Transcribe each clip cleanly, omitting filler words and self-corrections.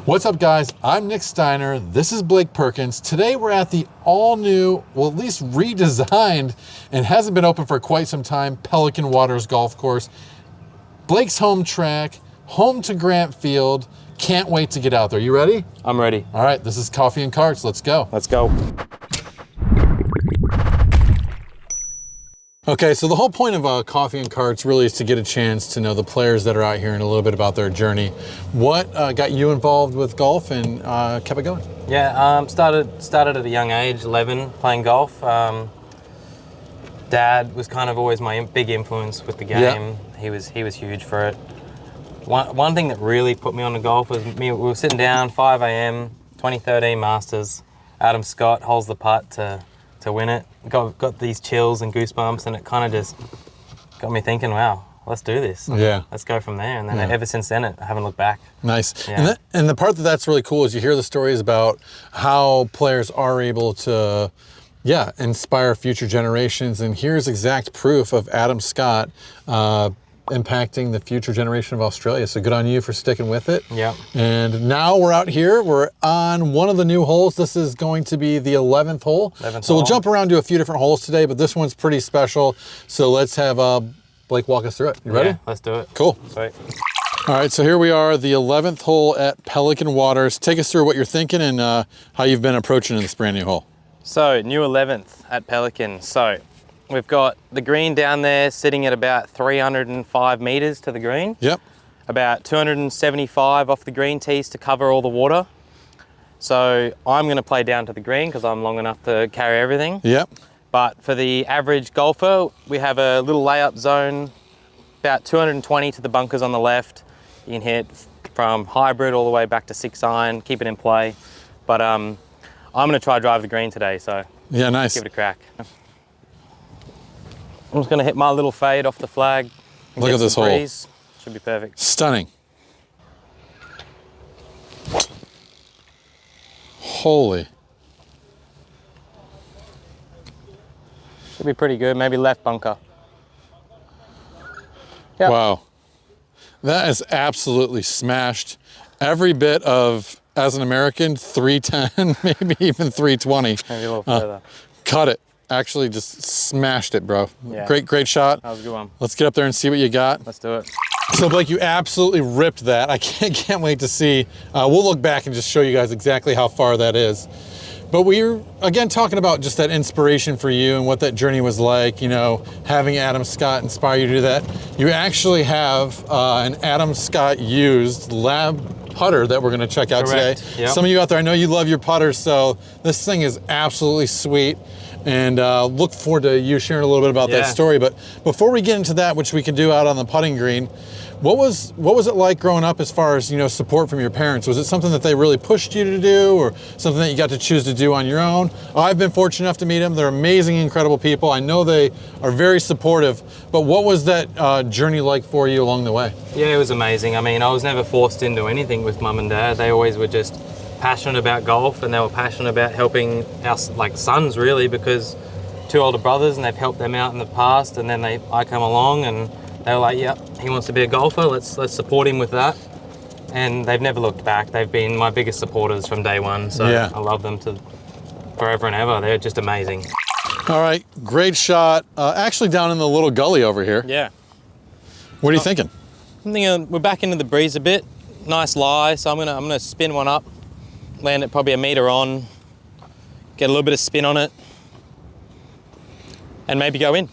What's up, guys? I'm Nick Steiner. This is Blaike Perkins. Today we're at the all-new, well, at least redesigned, and hasn't been open for quite some time, Pelican Waters Golf Course. Blaike's home track, home to Grant Field. Can't wait to get out there. You ready? I'm ready. All right, this is Coffee and Carts. Let's go. Let's go. Okay, so the whole point of Coffee and Carts really is to get a chance to know the players that are out here and a little bit about their journey. What got you involved with golf and kept it going? Yeah, started at a young age, 11, playing golf. Dad was kind of always my big influence with the game. Yeah. He was huge for it. One thing that really put me on the golf was we were sitting down, 5 a.m., 2013 Masters. Adam Scott holds the putt to win it. Got these chills and goosebumps, and it kind of just got me thinking, wow, let's do this. Yeah. Let's go from there. And then ever since then, I haven't looked back. Nice. Yeah. And the part that's really cool is you hear the stories about how players are able to, inspire future generations. And here's exact proof of Adam Scott impacting the future generation of Australia. So good on you for sticking with it. Yeah. And now we're out here. We're on one of the new holes. This is going to be the 11th hole. So we'll jump around to a few different holes today, but this one's pretty special. So let's have Blaike walk us through it. You ready? Yeah, let's do it. Cool. Sweet. All right, so here we are, the 11th hole at Pelican Waters. Take us through what you're thinking and how you've been approaching this brand new hole. So, new 11th at Pelican. So, we've got the green down there sitting at about 305 meters to the green. Yep. About 275 off the green tees to cover all the water. So I'm going to play down to the green because I'm long enough to carry everything. Yep. But for the average golfer, we have a little layup zone, about 220 to the bunkers on the left. You can hit from hybrid all the way back to 6-iron, keep it in play. But I'm going to try drive the green today, so yeah, nice. Give it a crack. I'm just going to hit my little fade off the flag. Look at this hole. Breeze. Should be perfect. Stunning. Holy. Should be pretty good. Maybe left bunker. Yep. Wow. That is absolutely smashed. Every bit of, as an American, 310, maybe even 320. Maybe a little further. Cut it. Actually just smashed it, bro. Yeah. Great shot. That was a good one. Let's get up there and see what you got. Let's do it. So Blaike, you absolutely ripped that. I can't wait to see. We'll look back and just show you guys exactly how far that is. But we're, again, talking about just that inspiration for you and what that journey was like, you know, having Adam Scott inspire you to do that. You actually have an Adam Scott used lab putter that we're gonna check out today. Yep. Some of you out there, I know you love your putters, so this thing is absolutely sweet. And look forward to you sharing a little bit about that story. But before we get into that, which we can do out on the putting green, what was it like growing up as far as, you know, support from your parents? Was it something that they really pushed you to do, or something that you got to choose to do on your own? I've been fortunate enough to meet them. They're amazing, incredible people. I know they are very supportive, but what was that journey like for you along the way? Yeah, it was amazing. I mean, I was never forced into anything with mum and dad. They always were just passionate about golf, and they were passionate about helping our sons, really, because 2 older brothers, and they've helped them out in the past, and then I come along and they were like, yep, he wants to be a golfer, let's support him with that. And they've never looked back. They've been my biggest supporters from day one, so I love them to forever and ever. They're just amazing. All right, great shot. Actually down in the little gully over here. Yeah. What are you thinking? I'm thinking we're back into the breeze a bit. Nice lie, so I'm gonna spin one up, land it probably a meter on, get a little bit of spin on it, and maybe go in.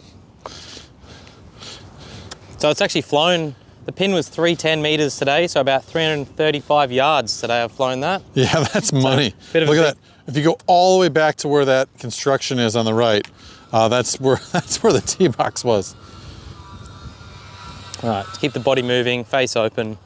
So it's actually flown, the pin was 310 meters today, so about 335 yards today I've flown that. Yeah, that's money. Look at that. If you go all the way back to where that construction is on the right, that's where the tee box was. All right, keep the body moving, face open.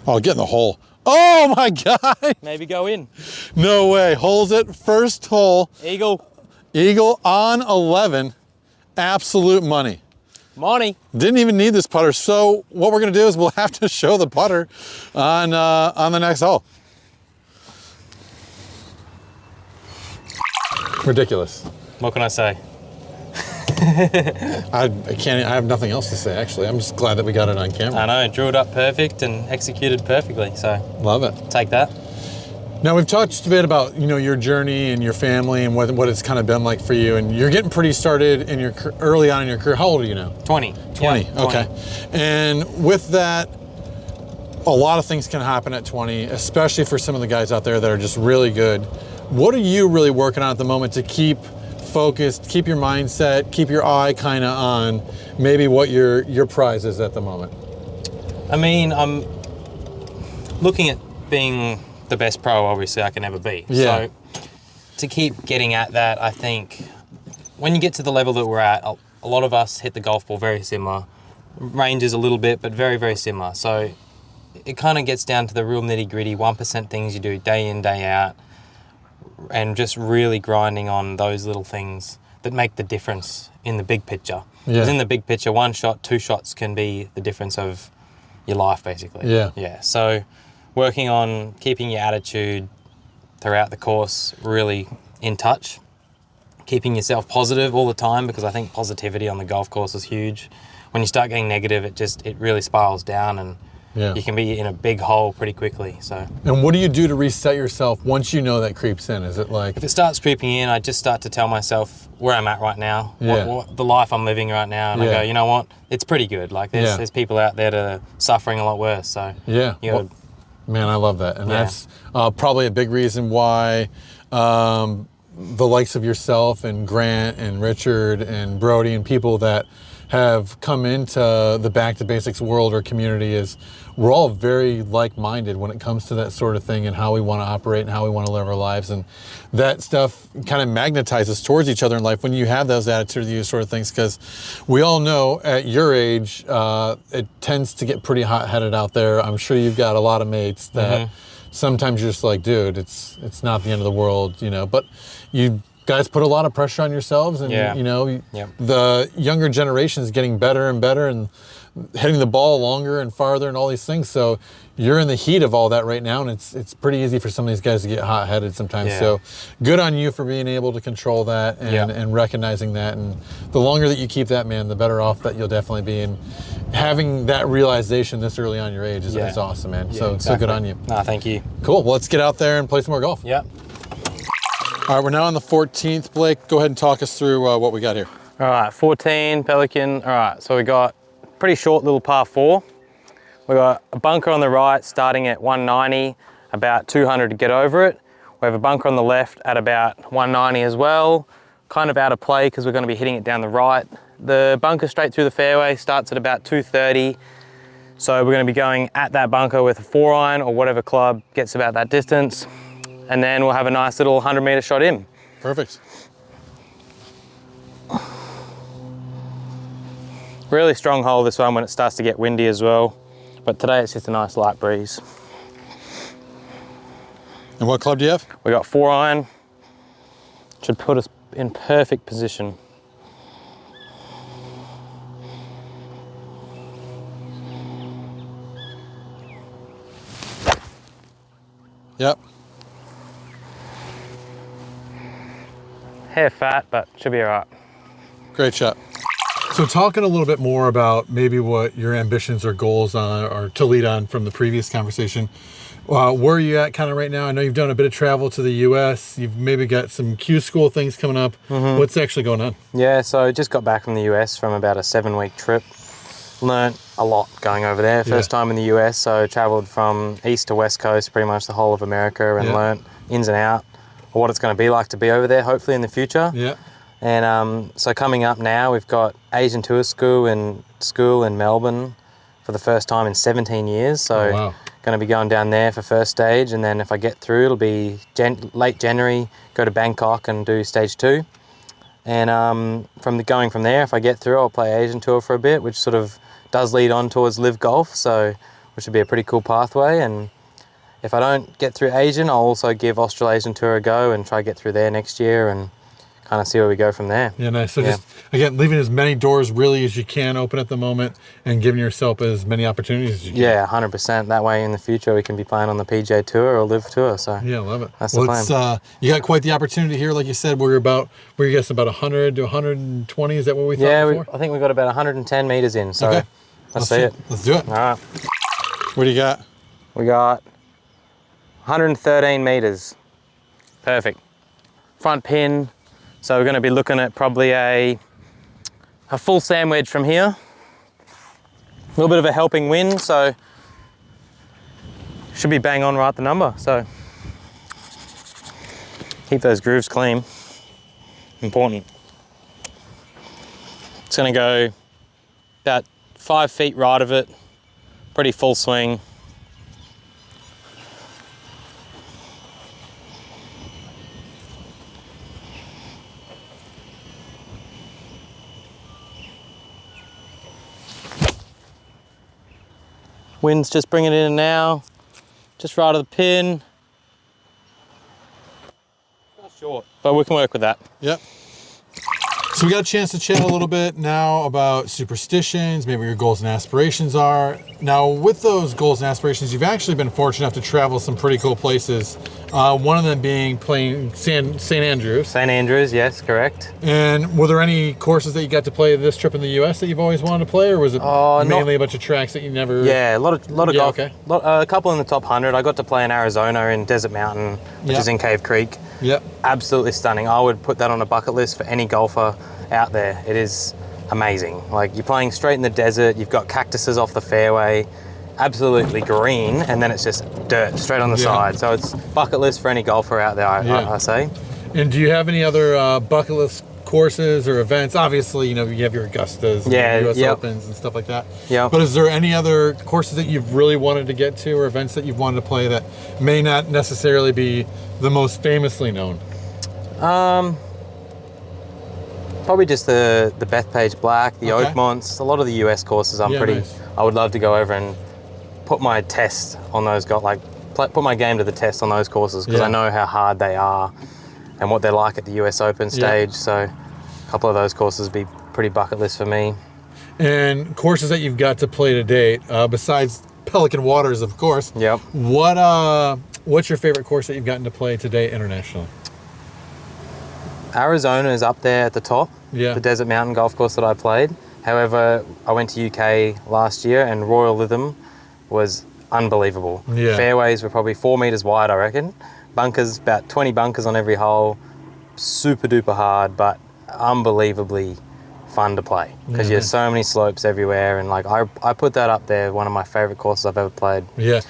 Oh, get in the hole. Oh my God. Maybe go in. No way. Holes it. First hole. Eagle. Eagle on 11. Absolute money. Money. Didn't even need this putter. So what we're going to do is we'll have to show the putter on the next hole. Ridiculous. What can I say? I have nothing else to say, actually. I'm just glad that we got it on camera. I know, drew it up perfect and executed perfectly, so. Love it. Take that. Now, we've touched a bit about, your journey and your family and what it's kind of been like for you. And you're getting pretty started in early on in your career. How old are you now? 20. 20, yeah, okay. 20. And with that, a lot of things can happen at 20, especially for some of the guys out there that are just really good. What are you really working on at the moment to keep focused, keep your mindset, keep your eye kind of on maybe what your prize is at the moment? I mean, I'm looking at being the best pro, obviously, I can ever be. Yeah. So to keep getting at that, I think when you get to the level that we're at, a lot of us hit the golf ball very similar. Ranges a little bit, but very, very similar. So it kind of gets down to the real nitty gritty, 1% things you do day in, day out, and just really grinding on those little things that make the difference in the big picture. Because in the big picture, 1 shot, 2 shots can be the difference of your life, basically. Yeah. Yeah. So working on keeping your attitude throughout the course really in touch, keeping yourself positive all the time, because I think positivity on the golf course is huge. When you start getting negative, it really spirals down, and you can be in a big hole pretty quickly. So. And what do you do to reset yourself once you know that creeps in? Is it like... If it starts creeping in, I just start to tell myself where I'm at right now, what the life I'm living right now, and I go, you know what, it's pretty good. Like there's people out there that are suffering a lot worse. So man, I love that. And that's probably a big reason why the likes of yourself and Grant and Richard and Brody and people that have come into the Back to Basics world or community is we're all very like-minded when it comes to that sort of thing and how we want to operate and how we want to live our lives. And that stuff kind of magnetizes towards each other in life when you have those attitudes, these sort of things, because we all know at your age, it tends to get pretty hot-headed out there. I'm sure you've got a lot of mates that sometimes you're just like, dude, it's not the end of the world, but you guys put a lot of pressure on yourselves, and the younger generation is getting better and better and hitting the ball longer and farther and all these things. So you're in the heat of all that right now, and it's pretty easy for some of these guys to get hot-headed sometimes. So good on you for being able to control that and recognizing that. And the longer that you keep that, man, the better off that you'll definitely be. And having that realization this early on your age is awesome, man. So good on you. No, thank you. Cool. Well, let's get out there and play some more golf. Yep. All right, we're now on the 14th. Blake, go ahead and talk us through what we got here. All right, 14, Pelican. All right, so we got pretty short little par 4. We got a bunker on the right starting at 190, about 200 to get over it. We have a bunker on the left at about 190 as well, kind of out of play because we're going to be hitting it down the right. The bunker straight through the fairway starts at about 230. So we're going to be going at that bunker with a 4-iron or whatever club gets about that distance. And then we'll have a nice little 100-meter shot in. Perfect. Really strong hole this one when it starts to get windy as well. But today it's just a nice light breeze. And what club do you have? We got 4-iron. Should put us in perfect position. Yep. Hair fat, but should be all right. Great shot. So talking a little bit more about maybe what your ambitions or goals are to lead on from the previous conversation, where are you at kind of right now? I know you've done a bit of travel to the US. You've maybe got some Q school things coming up. What's actually going on? Yeah, so I just got back from the US from about a 7-week trip. Learned a lot going over there. First time in the US, so traveled from east to west coast, pretty much the whole of America, and learnt ins and out of what it's going to be like to be over there, hopefully in the future. Yeah. And so coming up now, we've got Asian Tour School in Melbourne for the first time in 17 years. So going to be going down there for first stage, and then if I get through, it'll be late January, go to Bangkok and do stage 2. And going from there, if I get through, I'll play Asian Tour for a bit, which sort of does lead on towards Live Golf, so which would be a pretty cool pathway. And if I don't get through Asian, I'll also give Australasian Tour a go and try to get through there next year and kind of see where we go from there. Yeah, nice. So just, again, leaving as many doors really as you can open at the moment and giving yourself as many opportunities as you can. Yeah, 100%. That way in the future we can be playing on the PGA Tour or Live Tour. So yeah, I love it. That's the plan. You got quite the opportunity here. Like you said, we're you guess about 100 to 120. Is that what we thought before? I think we got about 110 meters in. So okay. let's see it. Let's do it. All right. What do you got? We got 113 meters. Perfect. Front pin. So we're going to be looking at probably a full sand wedge from here. A little bit of a helping wind, so should be bang on right the number. So keep those grooves clean. Important. It's going to go about 5 feet right of it. Pretty full swing. Wind's just bringing it in now, just right of the pin. Not short, but we can work with that. Yep. So we got a chance to chat a little bit now about superstitions, maybe what your goals and aspirations are. Now, with those goals and aspirations, you've actually been fortunate enough to travel some pretty cool places. One of them being playing St. Andrews. St. Andrews, yes, correct. And were there any courses that you got to play this trip in the U.S. that you've always wanted to play, or was it mainly a bunch of tracks that you never? Yeah, a lot of golf. Okay. A couple in the top 100. I got to play in Arizona in Desert Mountain, which is in Cave Creek. Yep. Absolutely stunning. I would put that on a bucket list for any golfer out there. It is amazing. Like, you're playing straight in the desert, you've got cactuses off the fairway, absolutely green, and then it's just dirt straight on the side. So it's bucket list for any golfer out there, I say. And do you have any other bucket list courses or events? Obviously, you have your Augustas and US Opens and stuff like that. Yeah. But is there any other courses that you've really wanted to get to, or events that you've wanted to play that may not necessarily be the most famously known? Probably just the Bethpage Black, the Oakmonts, a lot of the US courses. I would love to go over and put my test on those, put my game to the test on those courses, because I know how hard they are and what they're like at the US Open stage. So a couple of those courses would be pretty bucket list for me. And courses that you've got to play to date, besides Pelican Waters, of course. Yep. What's your favorite course that you've gotten to play to date internationally? Arizona is up there at the top, the Desert Mountain golf course that I played. However, I went to UK last year and Royal Lytham was unbelievable. Yeah. Fairways were probably 4 meters wide, I reckon. Bunkers, about 20 bunkers on every hole. Super duper hard, but unbelievably fun to play, because there's so many slopes everywhere, and I put that up there, one of my favorite courses I've ever played. Yeah.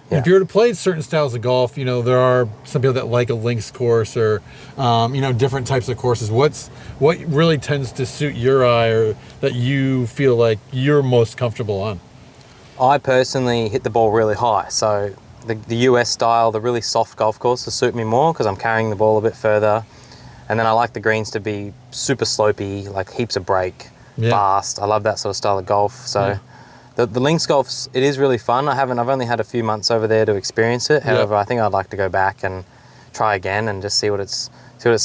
If you were to play certain styles of golf, there are some people that like a links course or, different types of courses. What really tends to suit your eye, or that you feel like you're most comfortable on? I personally hit the ball really high. So the US style, the really soft golf courses suit me more, because I'm carrying the ball a bit further. And then I like the greens to be super slopey, like heaps of break, fast. I love that sort of style of golf. So. The links golf, it is really fun. I've only had a few months over there to experience it. However, I think I'd like to go back and try again and just see what it's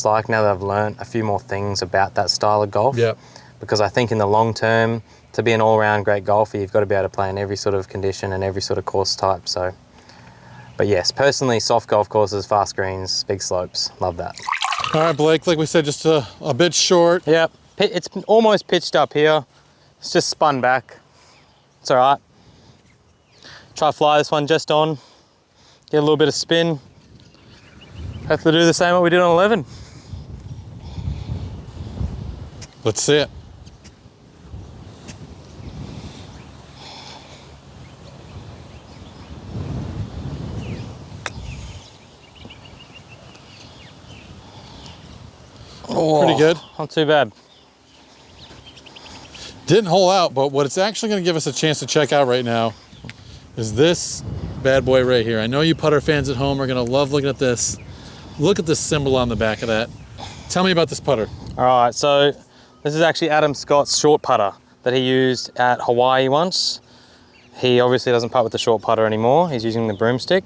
like now that I've learned a few more things about that style of golf. Yep. Because I think in the long term, to be an all-round great golfer, you've got to be able to play in every sort of condition and every sort of course type. So, but yes, personally, soft golf courses, fast greens, big slopes, love that. All right, Blake, like we said, just a bit short. Yep, it's almost pitched up here. It's just spun back. It's all right. Try to fly this one just on, get a little bit of spin. Hopefully do the same what we did on 11. Let's see it. Oh, pretty good. Not too bad. Didn't hole out, but what it's actually going to give us a chance to check out right now is this bad boy right here. I know you putter fans at home are going to love looking at this. Look at this symbol on the back of that. Tell me about this putter. All right, so this is actually Adam Scott's short putter that he used at Hawaii once. He obviously doesn't putt with the short putter anymore. He's using the broomstick.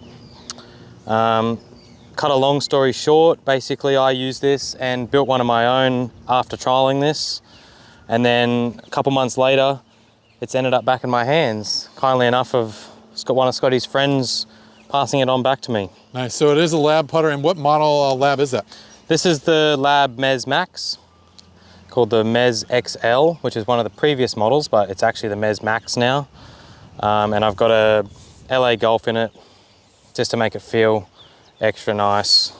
cut a long story short, basically I used this and built one of my own after trialing this. And then a couple months later, it's ended up back in my hands. Kindly enough of one of Scotty's friends passing it on back to me. Nice. So it is a lab putter. And what model lab is that? This is the Lab Mez Max, called the Mez XL, which is one of the previous models, but it's actually the Mez Max now. And I've got a LA Golf in it just to make it feel extra nice.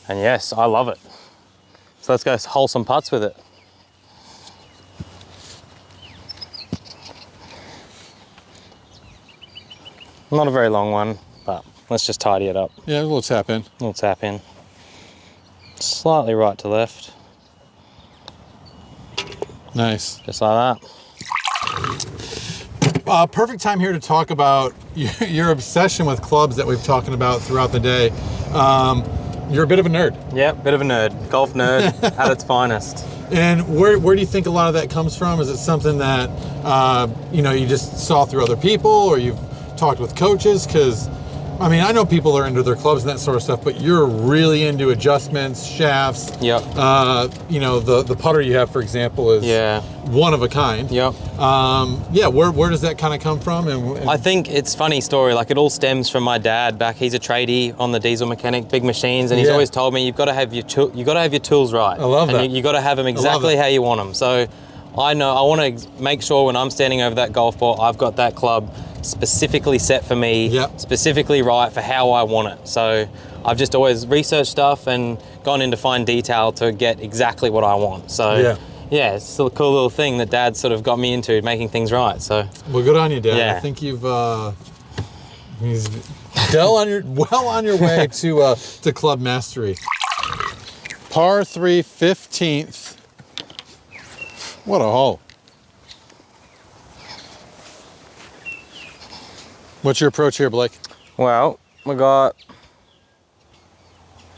And yes, I love it. So let's go hole some putts with it. Not a very long one, but let's just tidy it up. Yeah, a little tap in. A little tap in. Slightly right to left. Nice. Just like that. Perfect time here to talk about your obsession with clubs that we've talking about throughout the day. You're a bit of a nerd. Yeah, bit of a nerd. Golf nerd at its finest. And where do you think a lot of that comes from? Is it something that you just saw through other people, or you've talked with coaches? Because I mean, I know people are into their clubs and that sort of stuff, but you're really into adjustments, shafts. Yep. The putter you have, for example, is one of a kind. Yep. Where does that kind of come from? And I think it's a funny story. Like, it all stems from my dad. Back, he's a tradie on the diesel mechanic, big machines, and he's always told me you've got to have your tools right. I love that. And you got to have them exactly how you want them. So I know I want to make sure when I'm standing over that golf ball, I've got that club specifically set for me, specifically right for how I want it. So I've just always researched stuff and gone into fine detail to get exactly what I want. So it's still a cool little thing that Dad sort of got me into, making things right. So well, good on you, Dad. Yeah. I think you've he's well on your way to club mastery. Par 3, 15th. What a hole. What's your approach here, Blake? Well, we got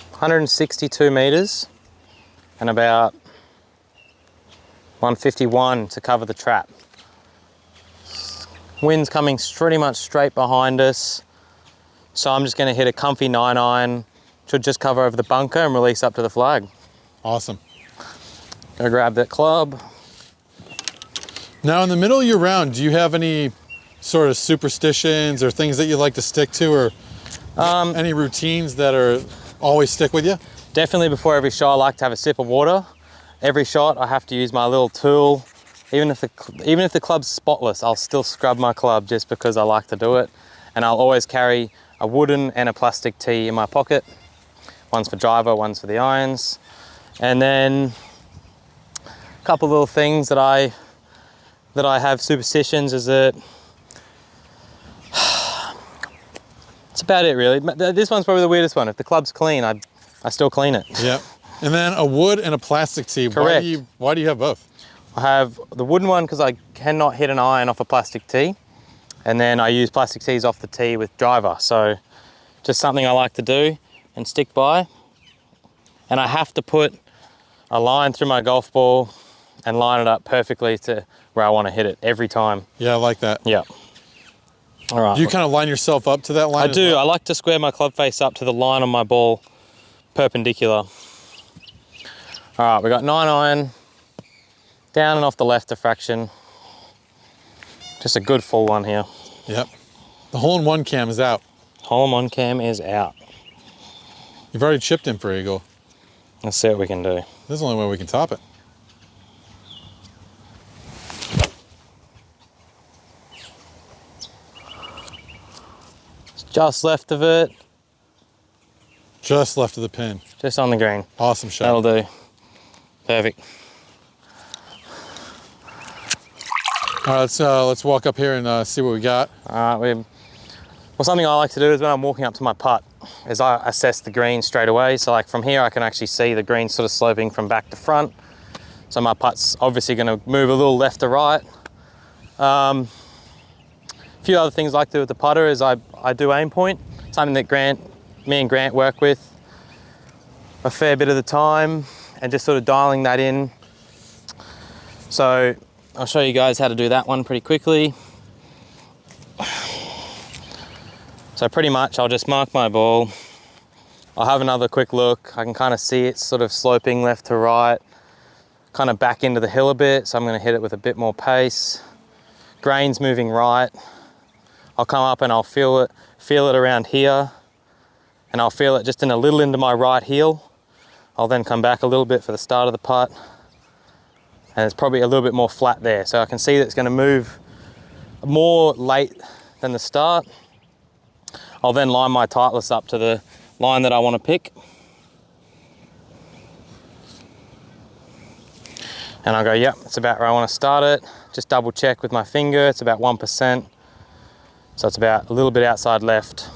162 meters and about 151 to cover the trap. Wind's coming pretty much straight behind us. So I'm just gonna hit a comfy 9-iron, should just cover over the bunker and release up to the flag. Awesome. Go grab that club. Now in the middle of your round, do you have any sort of superstitions or things that you like to stick to, or any routines that are always stick with you? Definitely before every shot, I like to have a sip of water. Every shot, I have to use my little tool. Even if the club's spotless, I'll still scrub my club just because I like to do it. And I'll always carry a wooden and a plastic tee in my pocket. One's for driver, one's for the irons. And then a couple little things that I have superstitions is that it's about it really. This one's probably the weirdest one. If the club's clean, I still clean it. Yep. And then a wood and a plastic tee. Correct. Why do you have both? I have the wooden one because I cannot hit an iron off a plastic tee. And then I use plastic tees off the tee with driver. So just something I like to do and stick by. And I have to put a line through my golf ball and line it up perfectly to where I want to hit it every time. Yeah, I like that. Yeah. All right. Do you kind of line yourself up to that line? I do. I like to square my club face up to the line on my ball, perpendicular. All right, we got 9-iron, down and off the left a fraction. Just a good full one here. Yep. The hole-in-one cam is out. Hole-in-one cam is out. You've already chipped in for eagle. Let's see what we can do. This is the only way we can top it. Just left of it. Just left of the pin. Just on the green. Awesome shot. That'll do. Perfect. All right, let's walk up here and see what we got. All right, well, something I like to do is when I'm walking up to my putt is I assess the green straight away. So like from here, I can actually see the green sort of sloping from back to front. So my putt's obviously gonna move a little left to right. A few other things I like to do with the putter is I do aim point, something that me and Grant work with a fair bit of the time, and just sort of dialing that in. So I'll show you guys how to do that one pretty quickly. So pretty much I'll just mark my ball I'll have another quick look. I can kind of see it's sort of sloping left to right, kind of back into the hill a bit, so I'm going to hit it with a bit more pace. Grain's moving right. I'll come up and I'll feel it around here, and I'll feel it just in a little into my right heel. I'll then come back a little bit for the start of the putt, and it's probably a little bit more flat there. So I can see that it's going to move more late than the start. I'll then line my Titleist up to the line that I want to pick. And I'll go, yep, it's about where I want to start it. Just double check with my finger, it's about 1%. So it's about a little bit outside left.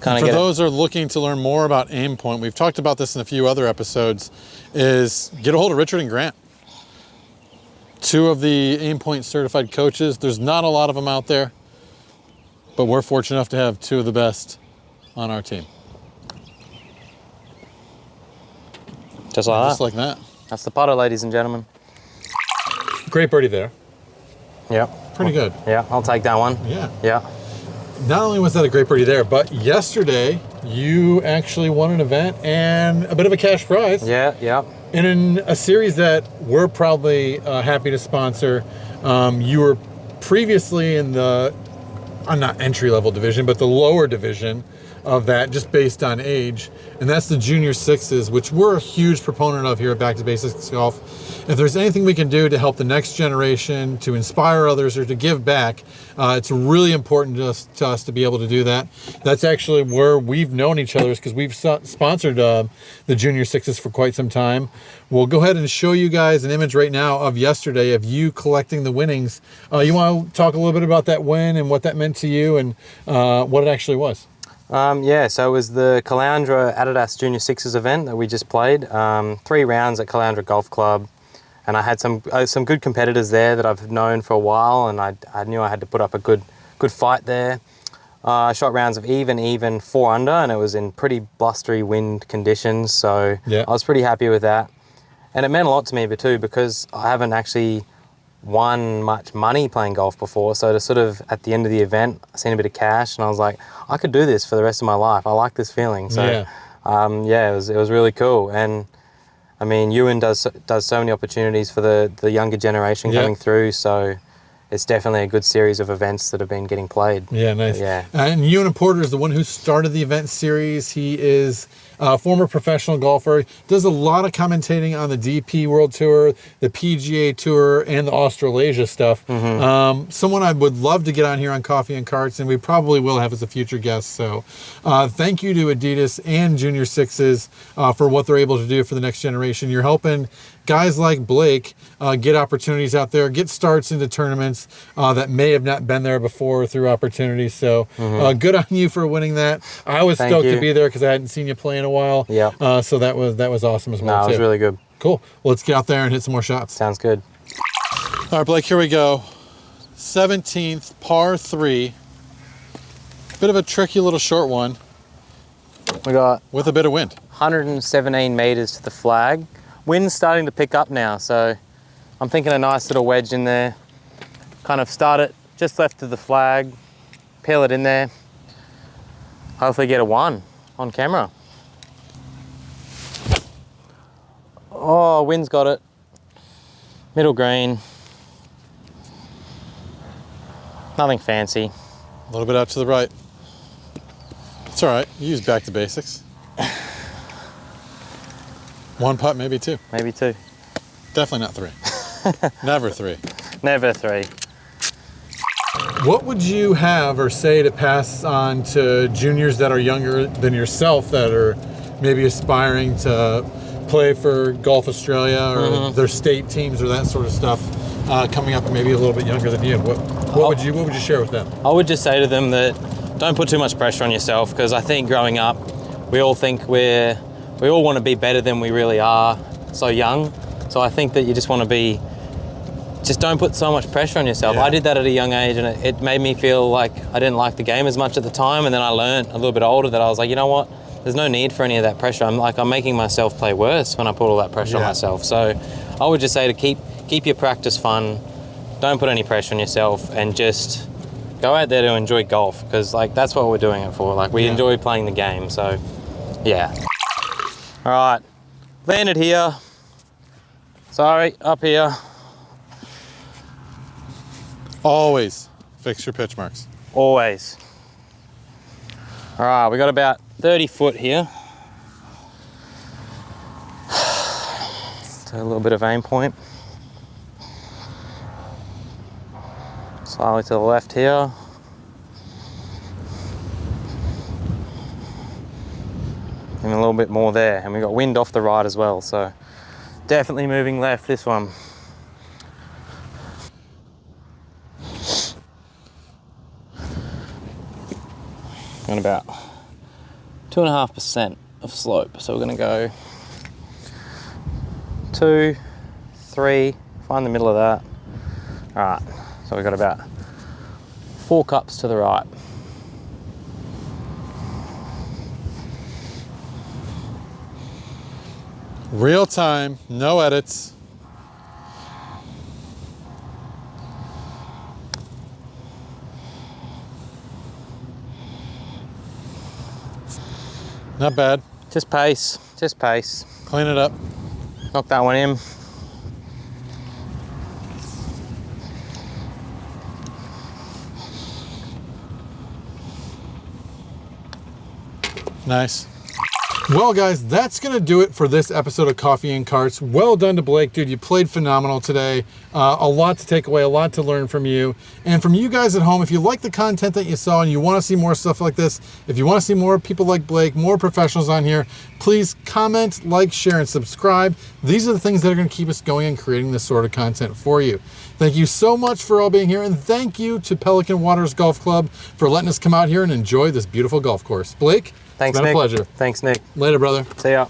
For those who are looking to learn more about aim point, we've talked about this in a few other episodes, is get a hold of Richard and Grant. 2 of the aim point certified coaches. There's not a lot of them out there, but we're fortunate enough to have 2 of the best on our team. Just like that. Just like that. That's the putter, ladies and gentlemen. Great birdie there. Yep. Pretty good. Yeah, I'll take that one. Yeah. Yeah. Not only was that a great birdie there, but yesterday you actually won an event and a bit of a cash prize. Yeah, yeah. And in a series that we're proudly happy to sponsor. You were previously in the, not entry-level division, but the lower division of that, just based on age, and that's the junior sixes, which we're a huge proponent of here at Back to Basics Golf. If there's anything we can do to help the next generation, to inspire others, or to give back, it's really important to us to be able to do that. That's actually where we've known each other, because we've sponsored the junior sixes for quite some time. We'll go ahead and show you guys an image right now of yesterday of you collecting the winnings. You want to talk a little bit about that win and what that meant to you and what it actually was? Yeah, so it was the Caloundra Adidas Junior Sixes event that we just played. 3 rounds at Caloundra Golf Club, and I had some good competitors there that I've known for a while, and I knew I had to put up a good fight there. I shot rounds of even 4 under, and it was in pretty blustery wind conditions, so yeah. I was pretty happy with that. And it meant a lot to me too, because I haven't actually won much money playing golf before, so to sort of at the end of the event I seen a bit of cash and I was like, I could do this for the rest of my life. I like this feeling. So yeah, it was really cool. And I mean, Ewan does so many opportunities for the younger generation coming through, so it's definitely a good series of events that have been getting played. Yeah, nice. Yeah. And Ewan Porter is the one who started the event series. He is a former professional golfer, does a lot of commentating on the DP World Tour, the PGA Tour, and the Australasia stuff. Mm-hmm. Someone I would love to get on here on Coffee and Carts, and we probably will have as a future guest. So thank you to Adidas and Junior Sixes for what they're able to do for the next generation. You're helping guys like Blake get opportunities out there, get starts into tournaments that may have not been there before through opportunities. So good on you for winning that. I was stoked to be there because I hadn't seen you play in a while. Yeah. So that was awesome as well. No, it was really good. Cool. Well, let's get out there and hit some more shots. Sounds good. All right, Blake, here we go. 17th, par 3. Bit of a tricky little short one. We got with a bit of wind. 117 meters to the flag. Wind's starting to pick up now, so I'm thinking a nice little wedge in there. Kind of start it just left of the flag, peel it in there. Hopefully get a 1 on camera. Oh, wind's got it. Middle green. Nothing fancy. A little bit out to the right. It's all right. You use Back to Basics. 1 putt, maybe 2. Maybe 2. Definitely not 3. Never 3. Never 3. What would you have or say to pass on to juniors that are younger than yourself that are maybe aspiring to play for Golf Australia or their state teams or that sort of stuff coming up and maybe a little bit younger than you? What would you share with them? I would just say to them that don't put too much pressure on yourself, because I think growing up we all think we all want to be better than we really are so young. So I think that you just want to just don't put so much pressure on yourself. Yeah. I did that at a young age, and it made me feel like I didn't like the game as much at the time. And then I learned a little bit older that I was like, you know what? There's no need for any of that pressure. I'm making myself play worse when I put all that pressure on myself. So I would just say to keep your practice fun. Don't put any pressure on yourself, and just go out there to enjoy golf, because like that's what we're doing it for. Like we enjoy playing the game, so yeah. All right, landed here. Sorry, up here. Always fix your pitch marks. Always. All right, we got about 30 foot here. So a little bit of aim point. Slightly to the left here. And a little bit more there. And we got wind off the right as well, so definitely moving left this one. On about 2.5% of slope. So we're gonna go 2, 3, find the middle of that. All right, so we've got about 4 cups to the right. Real time, no edits. Not bad. Just pace, just pace. Clean it up. Knock that one in. Nice. Well, guys, that's going to do it for this episode of Coffee and Carts. Well done to Blaike, dude. You played phenomenal today. A lot to take away, a lot to learn from you. And from you guys at home, if you like the content that you saw and you want to see more stuff like this, if you want to see more people like Blaike, more professionals on here, please comment, like, share, and subscribe. These are the things that are going to keep us going and creating this sort of content for you. Thank you so much for all being here, and thank you to Pelican Waters Golf Club for letting us come out here and enjoy this beautiful golf course. Blaike? Thanks, it's been Nick. a pleasure. Thanks, Nick. Later, brother. See ya.